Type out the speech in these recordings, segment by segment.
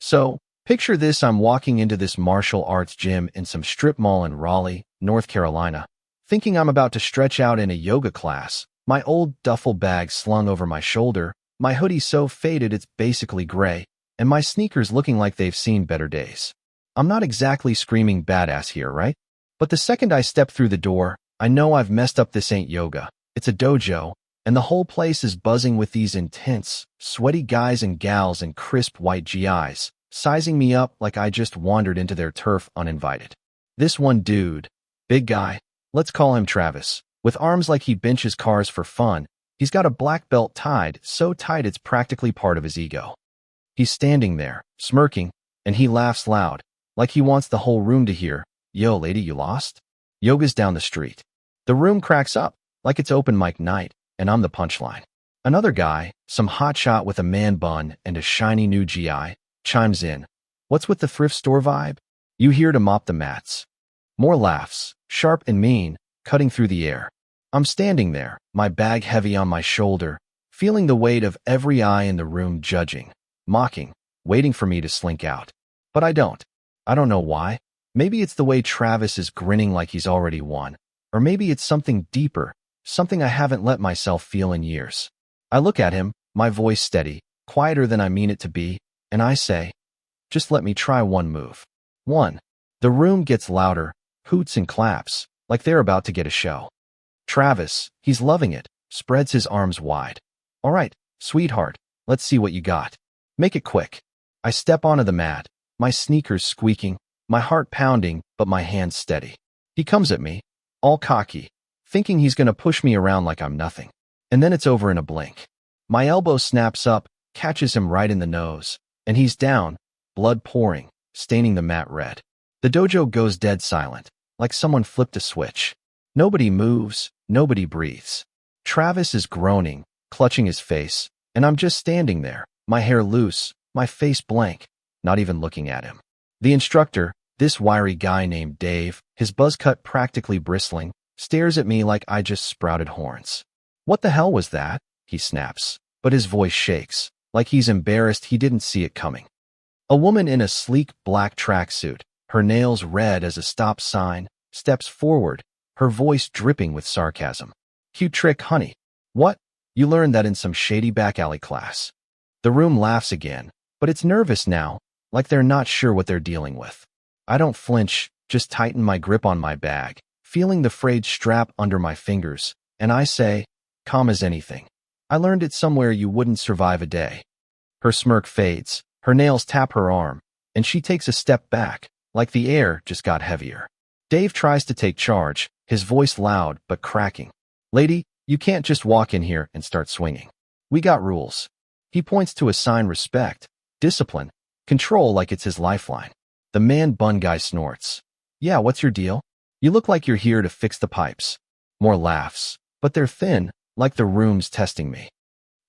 So, picture this: I'm walking into this martial arts gym in some strip mall in Raleigh, North Carolina, thinking I'm about to stretch out in a yoga class, my old duffel bag slung over my shoulder, my hoodie so faded it's basically gray, and my sneakers looking like they've seen better days. I'm not exactly screaming badass here, right? But the second I step through the door, I know I've messed up. This ain't yoga. It's a dojo, and the whole place is buzzing with these intense, sweaty guys and gals in crisp white GIs, sizing me up like I just wandered into their turf uninvited. This one dude, big guy, let's call him Travis, with arms like he benches cars for fun, he's got a black belt tied, so tight it's practically part of his ego. He's standing there, smirking, and he laughs loud, like he wants the whole room to hear, "Yo, lady, you lost?" Yoga's down the street. The room cracks up, like it's open mic night, and I'm the punchline. Another guy, some hotshot with a man bun and a shiny new GI, chimes in. "What's with the thrift store vibe? You here to mop the mats?" More laughs, sharp and mean, cutting through the air. I'm standing there, my bag heavy on my shoulder, feeling the weight of every eye in the room judging, mocking, waiting for me to slink out. But I don't. I don't know why. Maybe it's the way Travis is grinning like he's already won. Or maybe it's something deeper, something I haven't let myself feel in years. I look at him, my voice steady, quieter than I mean it to be, and I say, "Just let me try one move." One. The room gets louder, hoots and claps, like they're about to get a show. Travis, he's loving it, spreads his arms wide. "All right, sweetheart, let's see what you got. Make it quick." I step onto the mat, my sneakers squeaking, my heart pounding, but my hands steady. He comes at me, all cocky, thinking he's gonna push me around like I'm nothing. And then it's over in a blink. My elbow snaps up, catches him right in the nose, and he's down, blood pouring, staining the mat red. The dojo goes dead silent, like someone flipped a switch. Nobody moves, nobody breathes. Travis is groaning, clutching his face, and I'm just standing there, my hair loose, my face blank, not even looking at him. The instructor, this wiry guy named Dave, his buzz cut practically bristling, stares at me like I just sprouted horns. "What the hell was that?" he snaps, but his voice shakes, like he's embarrassed he didn't see it coming. A woman in a sleek black tracksuit, her nails red as a stop sign, steps forward, her voice dripping with sarcasm. "Cute trick, honey. What? You learned that in some shady back alley class." The room laughs again, but it's nervous now, like they're not sure what they're dealing with. I don't flinch, just tighten my grip on my bag, feeling the frayed strap under my fingers, and I say, calm as anything, "I learned it somewhere you wouldn't survive a day." Her smirk fades, her nails tap her arm, and she takes a step back, like the air just got heavier. Dave tries to take charge, his voice loud but cracking. "Lady, you can't just walk in here and start swinging. We got rules." He points to assign respect, discipline, control like it's his lifeline. The man bun guy snorts. "Yeah, what's your deal? You look like you're here to fix the pipes." More laughs, but they're thin, like the room's testing me.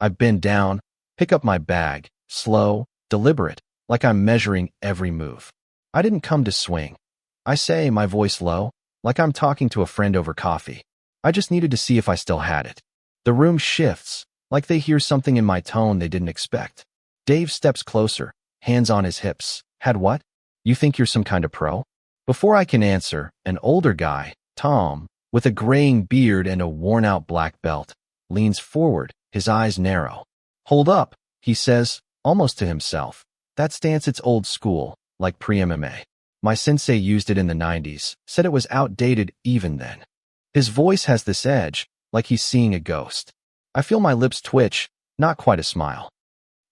I bend down, pick up my bag, slow, deliberate, like I'm measuring every move. "I didn't come to swing," I say, my voice low, like I'm talking to a friend over coffee. "I just needed to see if I still had it." The room shifts, like they hear something in my tone they didn't expect. Dave steps closer, hands on his hips. "Had what? You think you're some kind of pro?" Before I can answer, an older guy, Tom, with a graying beard and a worn-out black belt, leans forward, his eyes narrow. "Hold up," he says, almost to himself. "That stance, it's old school, like pre-MMA. My sensei used it in the 90s, said it was outdated even then." His voice has this edge, like he's seeing a ghost. I feel my lips twitch, not quite a smile.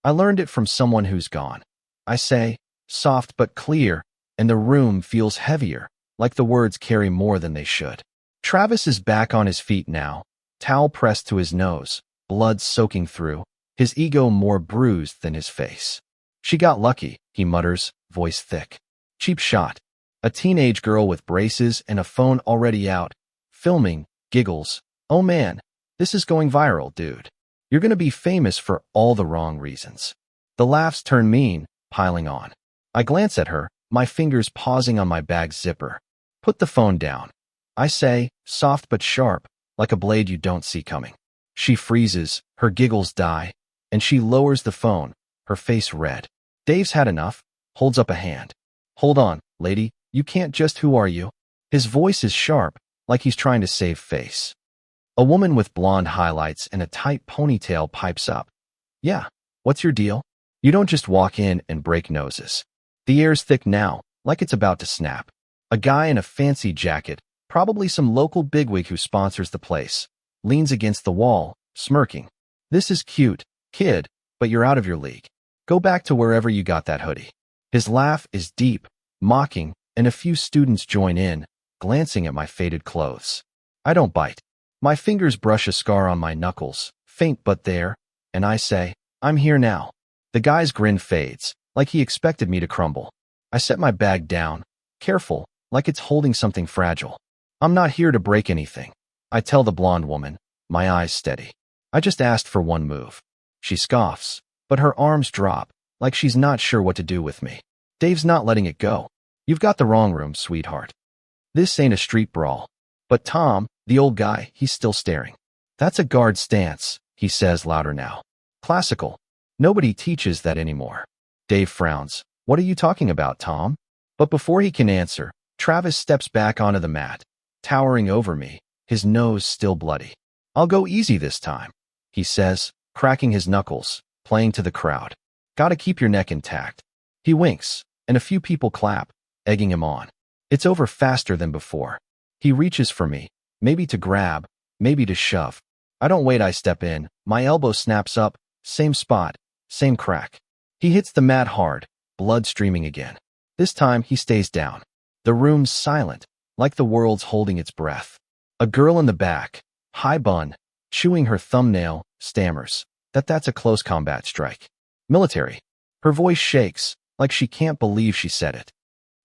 "I learned it from someone who's gone," I say, soft but clear, and the room feels heavier, like the words carry more than they should. Travis is back on his feet now, towel pressed to his nose, blood soaking through, his ego more bruised than his face. "She got lucky," he mutters, voice thick. "Cheap shot." A teenage girl with braces and a phone already out, filming, giggles. "Oh man, this is going viral, dude. You're gonna be famous for all the wrong reasons." The laughs turn mean, piling on. I glance at her, my fingers pausing on my bag's zipper. "Put the phone down," I say, soft but sharp, like a blade you don't see coming. She freezes, her giggles die, and she lowers the phone, her face red. "Dave's had enough. holds up a hand. Hold on, lady, you can't just who are you? His voice is sharp, like he's trying to save face. A woman with blonde highlights and a tight ponytail pipes up. Yeah, what's your deal? You don't just walk in and break noses. The air's thick now, like it's about to snap. A guy in a fancy jacket, probably some local bigwig who sponsors the place, leans against the wall, smirking. This is cute, kid, but you're out of your league. Go back to wherever you got that hoodie. His laugh is deep, mocking, and a few students join in, glancing at my faded clothes. I don't bite. My fingers brush a scar on my knuckles, faint but there, and I say, I'm here now. The guy's grin fades, like he expected me to crumble. I set my bag down, careful, like it's holding something fragile. I'm not here to break anything. I tell the blonde woman, my eyes steady. I just asked for one move. She scoffs, but her arms drop, like she's not sure what to do with me. Dave's not letting it go. You've got the wrong room, sweetheart. This ain't a street brawl. But Tom, the old guy, he's still staring. That's a guard stance, he says louder now. Classical. Nobody teaches that anymore. Dave frowns. What are you talking about, Tom? But before he can answer, Travis steps back onto the mat, towering over me, his nose still bloody. I'll go easy this time, he says, cracking his knuckles, playing to the crowd. Gotta keep your neck intact. He winks, and a few people clap, egging him on. It's over faster than before. He reaches for me, maybe to grab, maybe to shove. I don't wait, I step in, my elbow snaps up, same spot, same crack. He hits the mat hard, blood streaming again. This time he stays down. The room's silent, like the world's holding its breath. A girl in the back, high bun, chewing her thumbnail, stammers. That's a close combat strike. Military. Her voice shakes, like she can't believe she said it.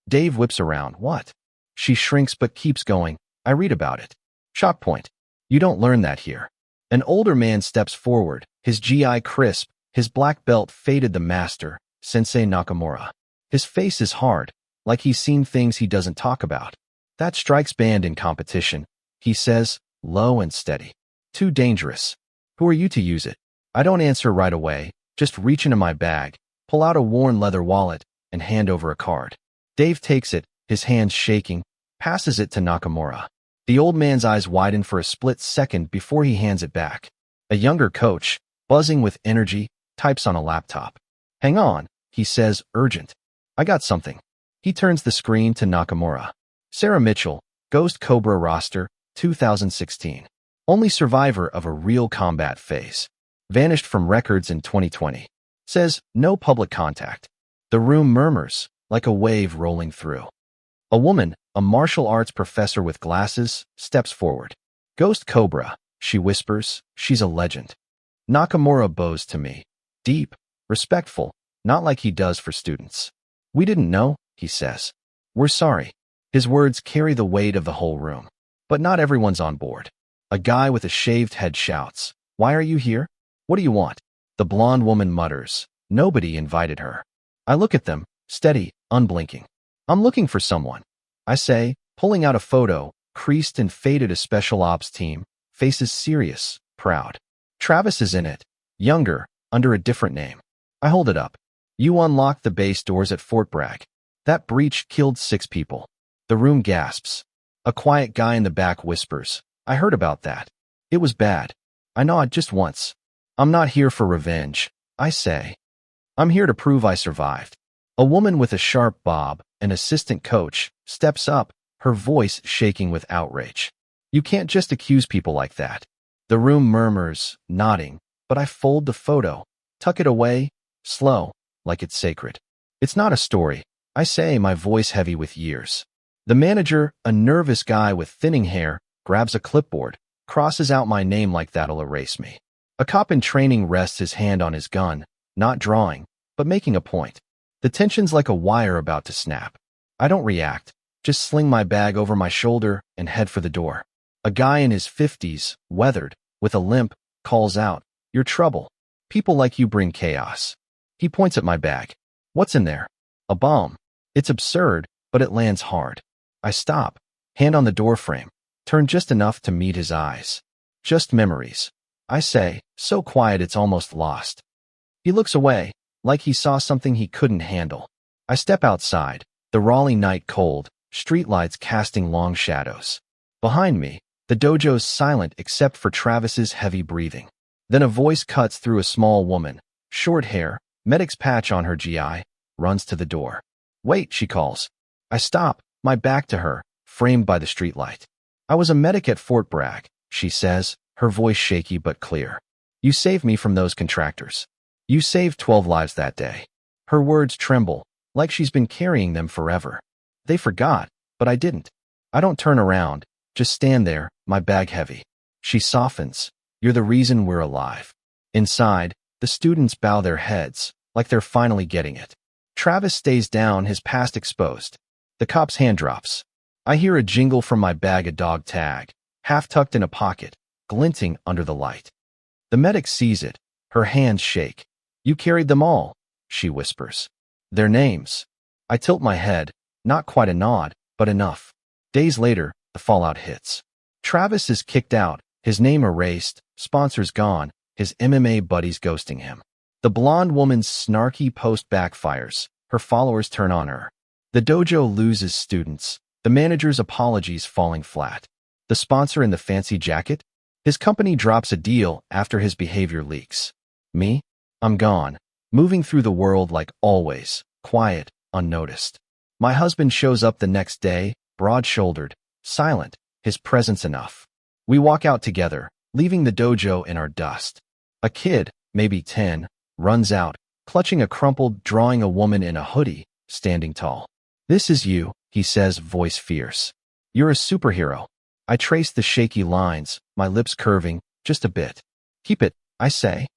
Dave whips around. What? She shrinks but keeps going. I read about it. Shock point. You don't learn that here. An older man steps forward, his GI crisp, his black belt faded. The master, Sensei Nakamura. His face is hard, like he's seen things he doesn't talk about. That strike's banned in competition, he says, low and steady. Too dangerous. Who are you to use it? I don't answer right away, just reach into my bag, pull out a worn leather wallet, and hand over a card. Dave takes it, his hands shaking, passes it to Nakamura. The old man's eyes widen for a split second before he hands it back. A younger coach, buzzing with energy, types on a laptop. Hang on, he says, urgent. I got something. He turns the screen to Nakamura. Sarah Mitchell, Ghost Cobra roster, 2016. Only survivor of a real combat phase. Vanished from records in 2020. Says, no public contact. The room murmurs, like a wave rolling through. A woman, a martial arts professor with glasses, steps forward. Ghost Cobra, she whispers, she's a legend. Nakamura bows to me. Deep, respectful, not like he does for students. We didn't know, he says. We're sorry. His words carry the weight of the whole room. But not everyone's on board. A guy with a shaved head shouts, why are you here? What do you want? The blonde woman mutters, nobody invited her. I look at them, steady, unblinking. I'm looking for someone. I say, pulling out a photo, creased and faded. A special ops team, faces serious, proud. Travis is in it, younger, under a different name. I hold it up. You unlocked the base doors at Fort Bragg. That breach killed 6 people. The room gasps. A quiet guy in the back whispers, I heard about that. It was bad. I nod just once. I'm not here for revenge, I say. I'm here to prove I survived. A woman with a sharp bob, an assistant coach, steps up, her voice shaking with outrage. You can't just accuse people like that. The room murmurs, nodding, but I fold the photo, tuck it away, slow, like it's sacred. It's not a story, I say, my voice heavy with years. The manager, a nervous guy with thinning hair, grabs a clipboard, crosses out my name like that'll erase me. A cop in training rests his hand on his gun, not drawing, but making a point. The tension's like a wire about to snap. I don't react, just sling my bag over my shoulder and head for the door. A guy in his 50s, weathered, with a limp, calls out, You're trouble. People like you bring chaos. He points at my bag. What's in there? A bomb. It's absurd, but it lands hard. I stop, hand on the doorframe, turn just enough to meet his eyes. Just memories. I say, so quiet it's almost lost. He looks away, like he saw something he couldn't handle. I step outside, the Raleigh night cold, streetlights casting long shadows. Behind me, the dojo's silent except for Travis's heavy breathing. Then a voice cuts through. A small woman, short hair, medic's patch on her GI, runs to the door. Wait, she calls. I stop, my back to her, framed by the streetlight. I was a medic at Fort Bragg, she says, her voice shaky but clear. You saved me from those contractors. You saved 12 lives that day. Her words tremble, like she's been carrying them forever. They forgot, but I didn't. I don't turn around, just stand there, my bag heavy. She softens. You're the reason we're alive. Inside, the students bow their heads, like they're finally getting it. Travis stays down, his past exposed. The cop's hand drops. I hear a jingle from my bag, a dog tag, half tucked in a pocket, glinting under the light. The medic sees it. Her hands shake. You carried them all, she whispers. Their names. I tilt my head, not quite a nod, but enough. Days later, the fallout hits. Travis is kicked out, his name erased, sponsors gone, his MMA buddies ghosting him. The blonde woman's snarky post backfires. Her followers turn on her. The dojo loses students. The manager's apologies falling flat. The sponsor in the fancy jacket? His company drops a deal after his behavior leaks. Me? I'm gone, moving through the world like always, quiet, unnoticed. My husband shows up the next day, broad-shouldered, silent, his presence enough. We walk out together, leaving the dojo in our dust. A kid, maybe 10, runs out, clutching a crumpled drawing, a woman in a hoodie, standing tall. This is you, he says, voice fierce. You're a superhero. I trace the shaky lines, my lips curving, just a bit. Keep it, I say.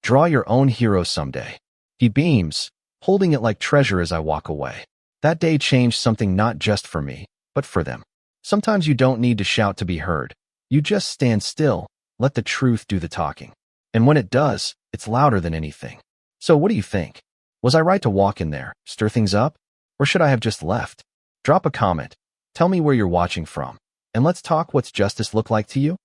Draw your own hero someday. He beams, holding it like treasure as I walk away. That day changed something, not just for me, but for them. Sometimes you don't need to shout to be heard. You just stand still, let the truth do the talking. And when it does, it's louder than anything. So what do you think? Was I right to walk in there, stir things up? Or should I have just left? Drop a comment. Tell me where you're watching from. And let's talk. What's justice look like to you?